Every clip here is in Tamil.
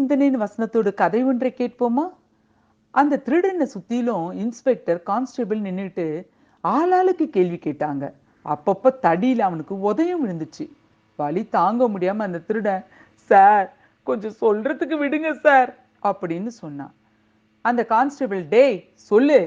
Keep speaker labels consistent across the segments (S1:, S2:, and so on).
S1: சிந்தனையின் வசனத்தோடு கதை ஒன்றை கேட்போமா? அந்த திருடனை சுத்திலும் இன்ஸ்பெக்டர் கான்ஸ்டபிள் நின்னுட்டு ஆளாளுக்கு கேள்வி கேட்டாங்க. அப்பப்ப தடியில அவனுக்கு உதையும் விழுந்துச்சு. வலி தாங்க முடியாம அந்த திருடன், சார் கொஞ்சம் சொல்றதுக்கு விடுங்க சார் அப்படின்னு சொன்னான். அந்த கான்ஸ்டபிள், டேய் சொல்லு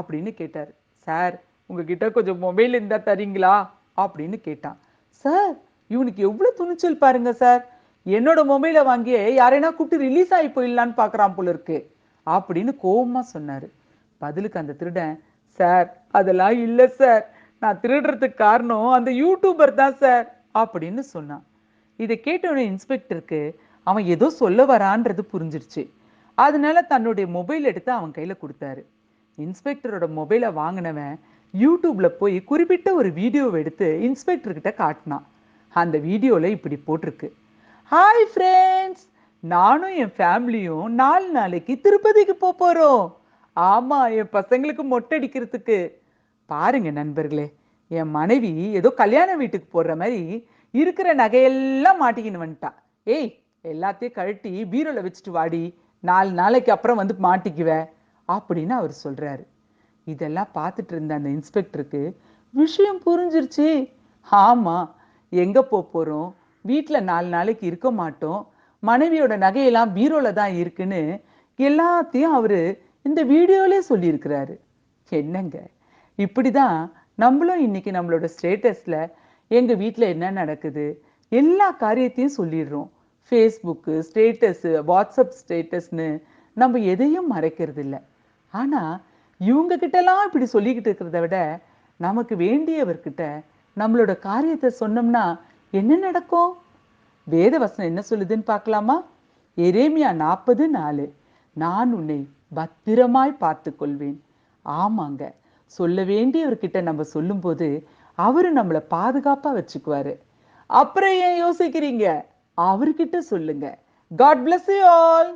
S1: அப்படின்னு கேட்டார். சார் உங்ககிட்ட கொஞ்சம் மொபைல் இருந்தா தரீங்களா அப்படின்னு கேட்டான். சார் இவனுக்கு எவ்வளவு துணிச்சல் பாருங்க சார், என்னோட மொபைலை வாங்கியே யாரைனா கூப்பிட்டு ரிலீஸ் ஆகி போயிடலான்னு பாக்குறான் போல இருக்கு அப்படின்னு கோவமா சொன்னாரு. பதிலுக்கு அந்த திருடன், சார் அதெல்லாம் இல்ல சார், நான் திருடுறதுக்கு காரணம் அந்த யூடியூபர் தான் சார் அப்படின்னு சொன்னான். இதை கேட்டவுடனே இன்ஸ்பெக்டருக்கு அவன் ஏதோ சொல்ல வரான்றது புரிஞ்சிருச்சு. அதனால தன்னுடைய மொபைல் எடுத்து அவன் கையில கொடுத்தாரு. இன்ஸ்பெக்டரோட மொபைலை வாங்கினவன் யூடியூப்ல போய் குறிப்பிட்ட ஒரு வீடியோவை எடுத்து இன்ஸ்பெக்டர் கிட்ட காட்டினான். அந்த வீடியோல இப்படி போட்டிருக்கு: ஹாய் ஃப்ரெண்ட்ஸ், நானும் என் ஃபேமிலியும் 4 நாளைக்கு திருப்பதிக்கு போறோம். ஆமா, என் பசங்களுக்கு மொட்டை அடிக்கிறதுக்கு. பாருங்க நண்பர்களே, என் மனைவி ஏதோ கல்யாண வீட்டுக்கு போடுற மாதிரி இருக்கிற நகையெல்லாம் மாட்டிக்கின்னு வந்துட்டா. ஏய், எல்லாத்தையும் கழட்டி பீரோல வச்சுட்டு வாடி, 4 நாளைக்கு அப்புறம் வந்து மாட்டிக்குவ அப்படின்னு அவர் சொல்றாரு. இதெல்லாம் பார்த்துட்டு இருந்த அந்த இன்ஸ்பெக்டருக்கு விஷயம் புரிஞ்சிருச்சு. ஆமா, எங்க போறோம், வீட்டில் 4 நாளைக்கு இருக்க மாட்டோம், மனைவியோட நகையெல்லாம் பீரோல தான் இருக்குன்னு எல்லாத்தையும் அவரு இந்த வீடியோலே சொல்லியிருக்கிறாரு. என்னங்க, இப்படிதான் நம்மளும் இன்னைக்கு நம்மளோட ஸ்டேட்டஸ்ல எங்க வீட்டில் என்ன நடக்குது எல்லா காரியத்தையும் சொல்லிடுறோம். ஃபேஸ்புக்கு ஸ்டேட்டஸு, வாட்ஸ்அப் ஸ்டேட்டஸ்னு நம்ம எதையும் மறைக்கிறது இல்லை. ஆனா இவங்க கிட்டலாம் இப்படி சொல்லிக்கிட்டு இருக்கிறத விட நமக்கு வேண்டியவர்கிட்ட நம்மளோட காரியத்தை சொன்னோம்னா என்ன நடக்கும்? வேத வசனம் என்ன சொல்லுதுன்னு பார்க்கலாமா? எரேமியா 40:4, நான் உன்னை பத்திரமாய் பார்த்து கொள்வேன். ஆமாங்க, சொல்ல வேண்டியவர்கிட்ட நம்ம சொல்லும்போது அவரு நம்மளை பாதுகாப்பா வச்சுக்குவாரு. அப்புறம் ஏன் யோசிக்கிறீங்க? அவர்கிட்ட சொல்லுங்க. God bless you all.